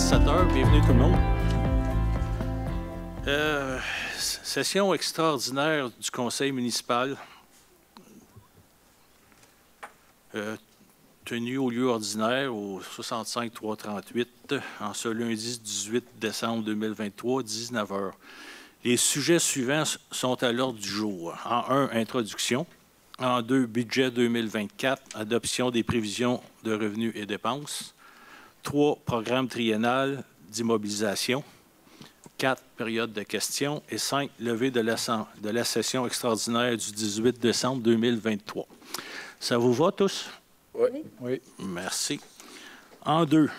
17 h. Bienvenue tout le monde. Session extraordinaire du conseil municipal tenue au lieu ordinaire au 65 338 en ce lundi 18 décembre 2023, 19 h. Les sujets suivants sont à l'ordre du jour. En 1, introduction. En 2, budget 2024, adoption des prévisions de revenus et dépenses. 3, programme triennal d'immobilisation. 4, période de questions. Et 5, levée de la session extraordinaire du 18 décembre 2023. Ça vous va tous? Oui. Oui. Merci. En 2,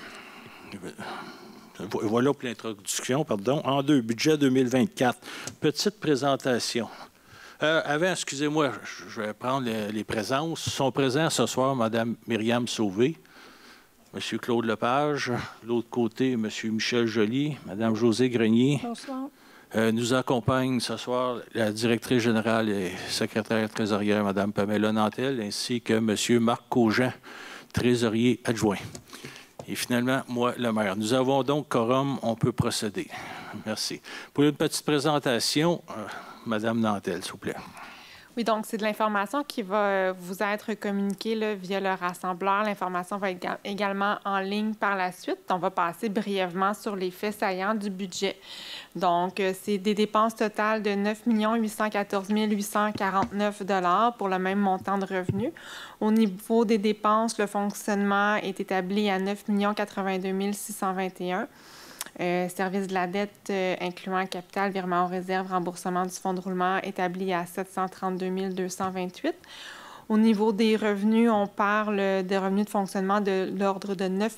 voilà pour l'introduction, pardon. En 2, budget 2024. Petite présentation. Avant, excusez-moi, je vais prendre les présences. Sont présents ce soir Mme Myriam Sauvé, M. Claude Lepage, de l'autre côté, M. Michel Joly, Mme Josée Grenier. Bonsoir. Nous accompagne ce soir la directrice générale et secrétaire trésorière, Mme Pamela Nantel, ainsi que M. Marc Cogent, trésorier adjoint. Et finalement, moi, le maire. Nous avons donc quorum, on peut procéder. Merci. Pour une petite présentation, Mme Nantel, s'il vous plaît. Oui, donc c'est de l'information qui va vous être communiquée là, via le rassembleur. L'information va être également en ligne par la suite. On va passer brièvement sur les faits saillants du budget. Donc, c'est des dépenses totales de 9 814 849 $ pour le même montant de revenus. Au niveau des dépenses, le fonctionnement est établi à 9 82 621 $. Service de la dette, incluant capital, virement aux réserves, remboursement du fonds de roulement, établi à 732 228 $. Au niveau des revenus, on parle de revenus de fonctionnement de l'ordre de 9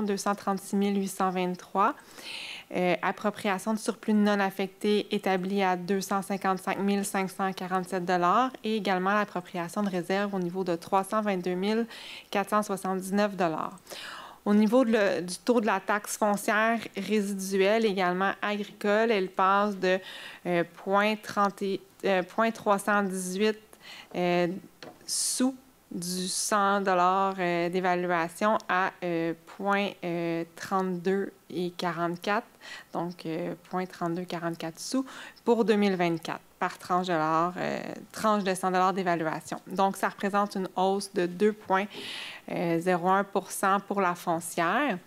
236 823 $. Appropriation de surplus non affecté établi à 255 547 $ et également l'appropriation de réserve au niveau de 322 479 $. Au niveau du taux de la taxe foncière résiduelle, également agricole, elle passe de 0,318 sous du 100 $ d'évaluation à 0,3244, donc 0,3244 sous pour 2024 par tranche de 100 $ d'évaluation. Donc, ça représente une hausse de 2,01 % pour la foncière.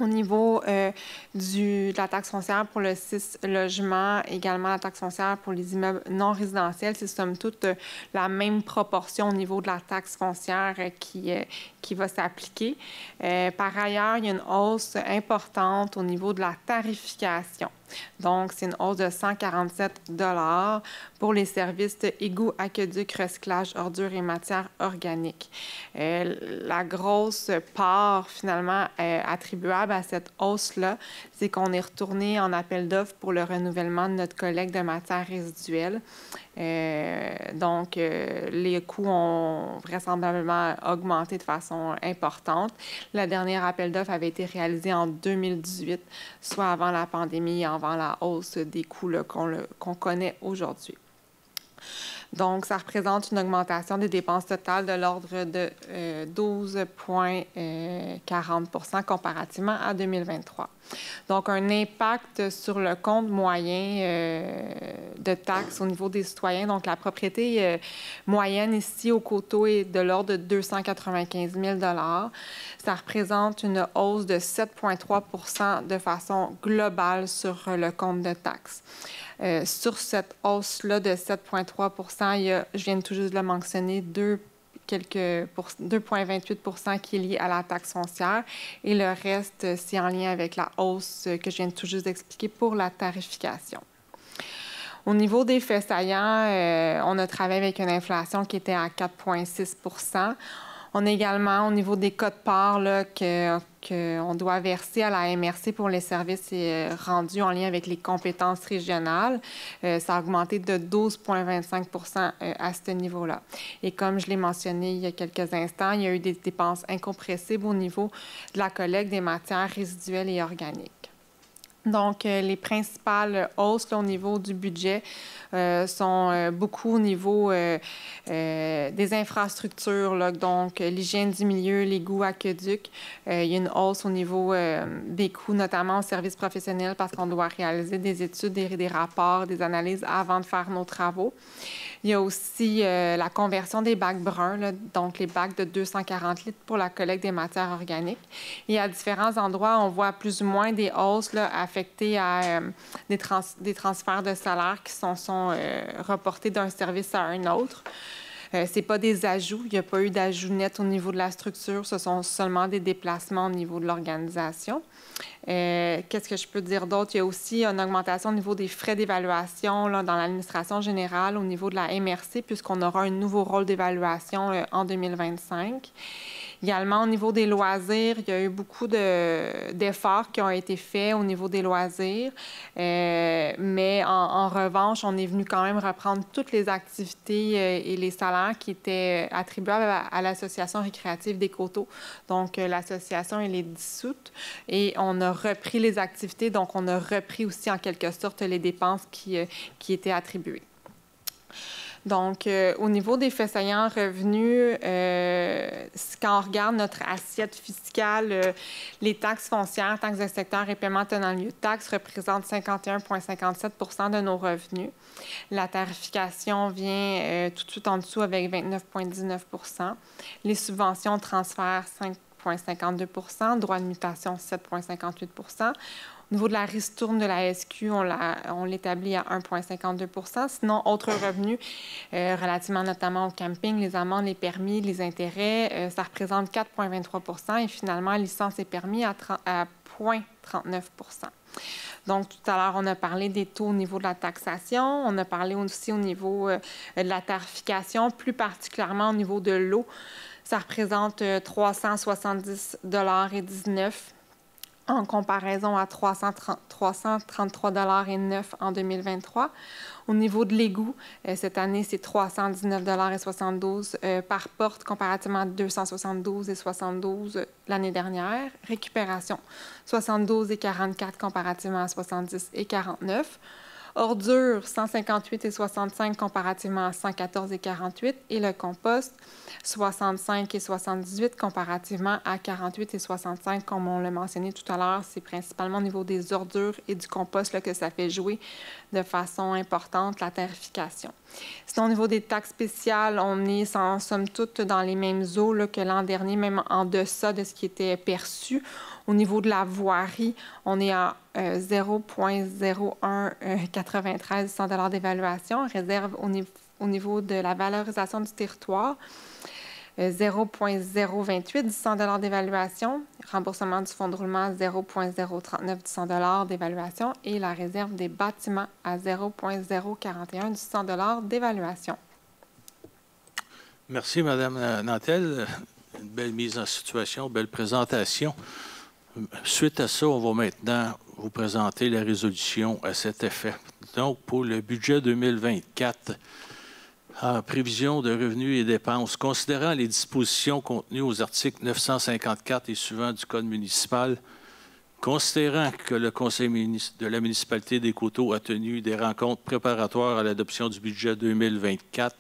Au niveau de la taxe foncière pour le 6 logements, également la taxe foncière pour les immeubles non résidentiels, c'est somme toute la même proportion au niveau de la taxe foncière qui va s'appliquer. Par ailleurs, il y a une hausse importante au niveau de la tarification. Donc, c'est une hausse de 147 $ pour les services de égouts, aqueducs, recyclage, ordures et matières organiques. La grosse part, finalement, attribuable à cette hausse-là, c'est qu'on est retourné en appel d'offres pour le renouvellement de notre collecte de matières résiduelles. Donc, les coûts ont vraisemblablement augmenté de façon importante. Le dernier appel d'offres avait été réalisé en 2018, soit avant la pandémie et avant la hausse des coûts qu'on connaît aujourd'hui. Donc, ça représente une augmentation des dépenses totales de l'ordre de 12,40 % comparativement à 2023. Donc, un impact sur le compte moyen de taxes au niveau des citoyens. Donc, la propriété moyenne ici au Coteau est de l'ordre de 295 000 $. Ça représente une hausse de 7,3 % de façon globale sur le compte de taxes. Sur cette hausse-là de 7,3 %, il y a, je viens tout juste de le mentionner, 2,28 % qui est lié à la taxe foncière et le reste, c'est en lien avec la hausse que je viens tout juste d'expliquer pour la tarification. Au niveau des faits saillants, on a travaillé avec une inflation qui était à 4,6 %. On a également, au niveau des cotes-parts qu'on doit verser à la MRC pour les services rendus en lien avec les compétences régionales, ça a augmenté de 12,25 % à ce niveau-là. Et comme je l'ai mentionné il y a quelques instants, il y a eu des dépenses incompressibles au niveau de la collecte des matières résiduelles et organiques. Donc, les principales hausses là, au niveau du budget sont beaucoup au niveau des infrastructures, là, donc l'hygiène du milieu, l'égouts, aqueducs. Il y a une hausse au niveau des coûts, notamment aux services professionnels, parce qu'on doit réaliser des études, des rapports, des analyses avant de faire nos travaux. Il y a aussi la conversion des bacs bruns, là, donc les bacs de 240 litres pour la collecte des matières organiques. Et à différents endroits, on voit plus ou moins des hausses là, affectées à des transferts de salaire qui sont reportés d'un service à un autre. Ce n'est pas des ajouts. Il n'y a pas eu d'ajout net au niveau de la structure. Ce sont seulement des déplacements au niveau de l'organisation. Qu'est-ce que je peux dire d'autre? Il y a aussi une augmentation au niveau des frais d'évaluation dans l'administration générale, au niveau de la MRC, puisqu'on aura un nouveau rôle d'évaluation en 2025. Également, au niveau des loisirs, il y a eu beaucoup d'efforts qui ont été faits au niveau des loisirs. Mais en revanche, on est venu quand même reprendre toutes les activités et les salaires qui étaient attribuables à l'Association récréative des Coteaux. Donc, l'association, elle est dissoute et on a repris les activités. Donc, on a repris aussi en quelque sorte les dépenses qui étaient attribuées. Donc, au niveau des faits saillants revenus, quand on regarde notre assiette fiscale, les taxes foncières, taxes de secteur et paiements tenant lieu de taxes représentent 51,57 de nos revenus. La tarification vient tout de suite en dessous avec 29,19 Les subventions transfèrent 5,52 droits de mutation 7,58 Au niveau de la ristourne de la SQ, on l'établit à 1,52 Sinon, autres revenus, relativement notamment au camping, les amendes, les permis, les intérêts, ça représente 4,23 et finalement, licence et permis à 0,39 Donc, tout à l'heure, on a parlé des taux au niveau de la taxation. On a parlé aussi au niveau de la tarification, plus particulièrement au niveau de l'eau. Ça représente 370,19 en comparaison à 333,09 en 2023. Au niveau de l'égout, cette année, c'est 319,72 par porte comparativement à 272,72 l'année dernière. Récupération, 72,44 comparativement à 70,49. Ordures, 158,65 comparativement à 114,48. Et le compost, 65,78 comparativement à 48,65. Comme on l'a mentionné tout à l'heure, c'est principalement au niveau des ordures et du compost là, que ça fait jouer de façon importante la tarification. Sinon, au niveau des taxes spéciales, on est en somme toute dans les mêmes eaux là, que l'an dernier, même en deçà de ce qui était perçu. Au niveau de la voirie, on est à 0,0193 du 100 d'évaluation. Réserve au niveau de la valorisation du territoire, 0,028 du 100 d'évaluation. Remboursement du fonds de roulement, 0,039 du 100 d'évaluation. Et la réserve des bâtiments à 0,041 du 100 d'évaluation. Merci, Mme Nantel. Une belle mise en situation, belle présentation. Suite à ça, on va maintenant vous présenter la résolution à cet effet. Donc, pour le budget 2024, en prévision de revenus et dépenses, considérant les dispositions contenues aux articles 954 et suivants du Code municipal, considérant que le Conseil de la municipalité des Coteaux a tenu des rencontres préparatoires à l'adoption du budget 2024,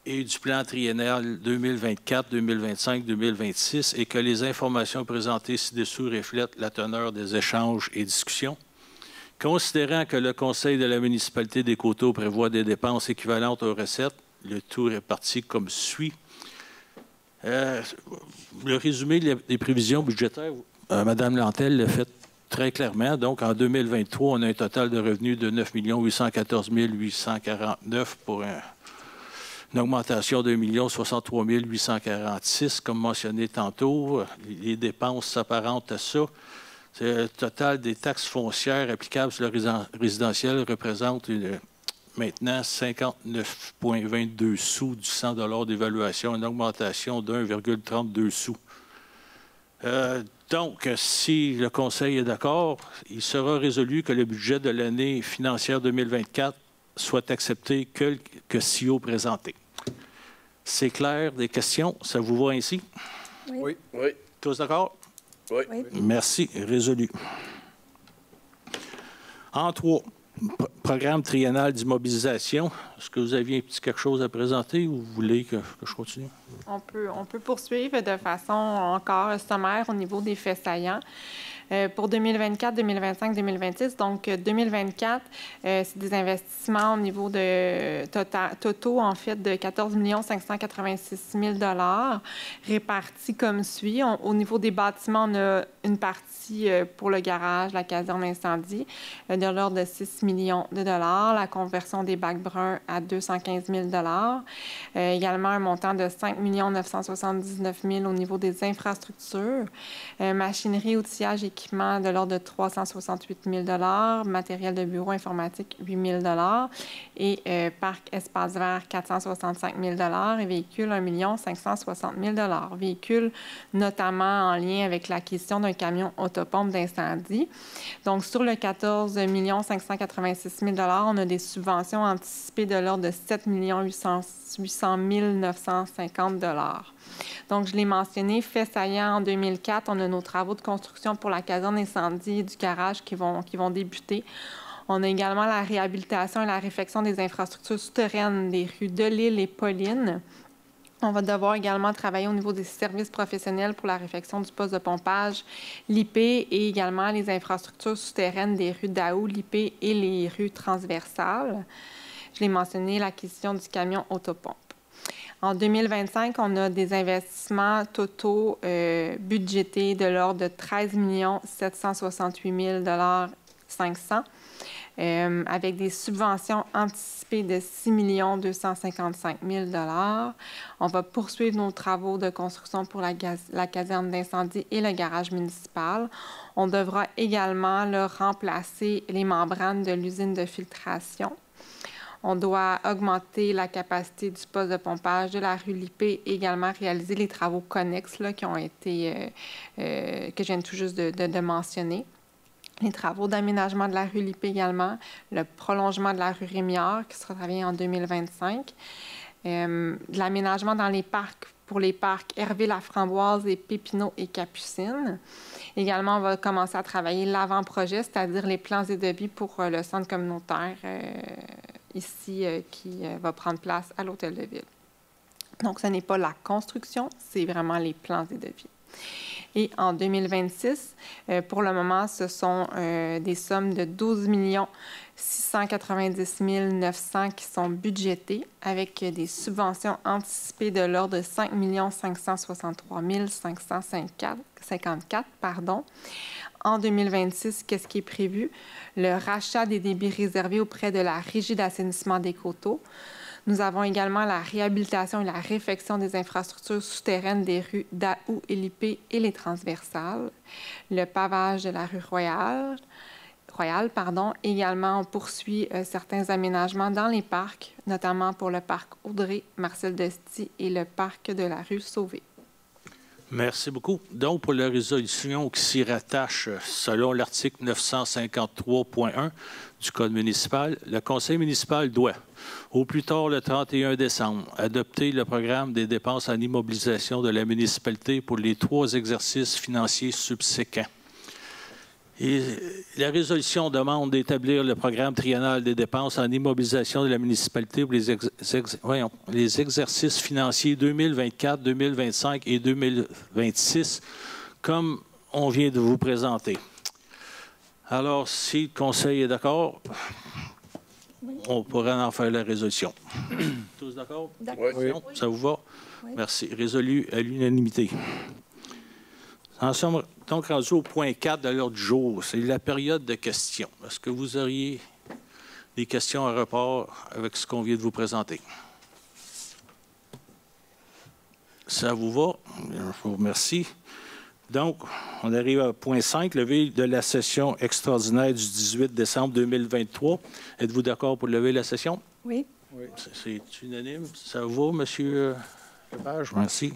et du plan triennal 2024, 2025, 2026 et que les informations présentées ci-dessous reflètent la teneur des échanges et discussions. Considérant que le Conseil de la municipalité des Coteaux prévoit des dépenses équivalentes aux recettes, le tout réparti comme suit. Le résumé des prévisions budgétaires, Mme Nantel l'a fait très clairement. Donc, en 2023, on a un total de revenus de 9 814 849 pour une augmentation de 1 063 846, comme mentionné tantôt. Les dépenses s'apparentent à ça. Le total des taxes foncières applicables sur le résidentiel représente maintenant 59,22 sous du 100 d'évaluation, une augmentation de 1,32 sous. Donc, si le Conseil est d'accord, il sera résolu que le budget de l'année financière 2024 soit accepté que si haut présenté. C'est clair, des questions? Ça vous va ainsi? Oui. Oui. Tous d'accord? Oui. Merci. Résolu. En 3, programme triennal d'immobilisation. Est-ce que vous aviez quelque chose à présenter ou vous voulez que je continue? On peut poursuivre de façon encore sommaire au niveau des faits saillants. Pour 2024, 2025, 2026. Donc, 2024, c'est des investissements au niveau de totaux, en fait, de 14 586 000 répartis comme suit. Au niveau des bâtiments, on a une partie pour le garage, la caserne incendie, de l'ordre de 6 millions de dollars. La conversion des bacs bruns à 215 000 également un montant de 5 979 000 au niveau des infrastructures. Machinerie, outillage, équipement de l'ordre de 368 000 matériel de bureau informatique, 8 000 et parc espace vert, 465 000 et véhicules, 1 560 000 véhicules notamment en lien avec l'acquisition d'un camion autopompe d'incendie. Donc, sur le 14 586 000 on a des subventions anticipées de l'ordre de 7 800 950 Donc, je l'ai mentionné, fait saillant en 2004, on a nos travaux de construction pour la caserne incendie et du garage qui vont débuter. On a également la réhabilitation et la réfection des infrastructures souterraines des rues de l'Île et Pauline. On va devoir également travailler au niveau des services professionnels pour la réfection du poste de pompage, l'IP et également les infrastructures souterraines des rues d'Aou, l'IP et les rues transversales. Je l'ai mentionné, l'acquisition du camion autopompe. En 2025, on a des investissements totaux budgétés de l'ordre de 13 768 500 avec des subventions anticipées de 6 255 000 On va poursuivre nos travaux de construction pour la caserne d'incendie et le garage municipal. On devra également remplacer les membranes de l'usine de filtration. On doit augmenter la capacité du poste de pompage de la rue Lippé et également réaliser les travaux connexes qui ont été, que je viens tout juste de mentionner. Les travaux d'aménagement de la rue Lippé également, le prolongement de la rue Rémiard qui sera travaillé en 2025, de l'aménagement dans les parcs pour les parcs Hervé-la-Framboise et Pépineau et Capucine. Également, on va commencer à travailler l'avant-projet, c'est-à-dire les plans et devis pour le centre communautaire ici qui va prendre place à l'Hôtel de Ville. Donc, ce n'est pas la construction, c'est vraiment les plans et devis. Et en 2026, pour le moment, ce sont des sommes de 12 690 900 qui sont budgétées avec des subventions anticipées de l'ordre de 5 563 554. En 2026, qu'est-ce qui est prévu? Le rachat des débits réservés auprès de la Régie d'assainissement des coteaux. Nous avons également la réhabilitation et la réfection des infrastructures souterraines des rues d'Aou et Lippé et les transversales. Le pavage de la rue Royale. Également, on poursuit certains aménagements dans les parcs, notamment pour le parc Audrey, Marcel Desty et le parc de la rue Sauvé. Merci beaucoup. Donc, pour la résolution qui s'y rattache selon l'article 953.1 du Code municipal, le Conseil municipal doit, au plus tard le 31 décembre, adopter le programme des dépenses en immobilisation de la municipalité pour les 3 exercices financiers subséquents. Et la résolution demande d'établir le programme triennal des dépenses en immobilisation de la municipalité pour les exercices financiers 2024, 2025 et 2026, comme on vient de vous présenter. Alors, si le Conseil est d'accord, on pourrait en faire la résolution. Tous d'accord? D'accord. Oui. Ça vous va? Oui. Merci. Résolu à l'unanimité. En somme, donc rendu au point 4 de l'ordre du jour, c'est la période de questions. Est-ce que vous auriez des questions en rapport avec ce qu'on vient de vous présenter? Ça vous va? Je vous remercie. Donc, on arrive à point 5, lever de la session extraordinaire du 18 décembre 2023. Êtes-vous d'accord pour lever la session? Oui. Oui. C'est unanime. Ça vous va, M. Lepage? Merci.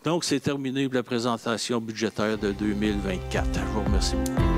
Donc, c'est terminé pour la présentation budgétaire de 2024. Je vous remercie beaucoup.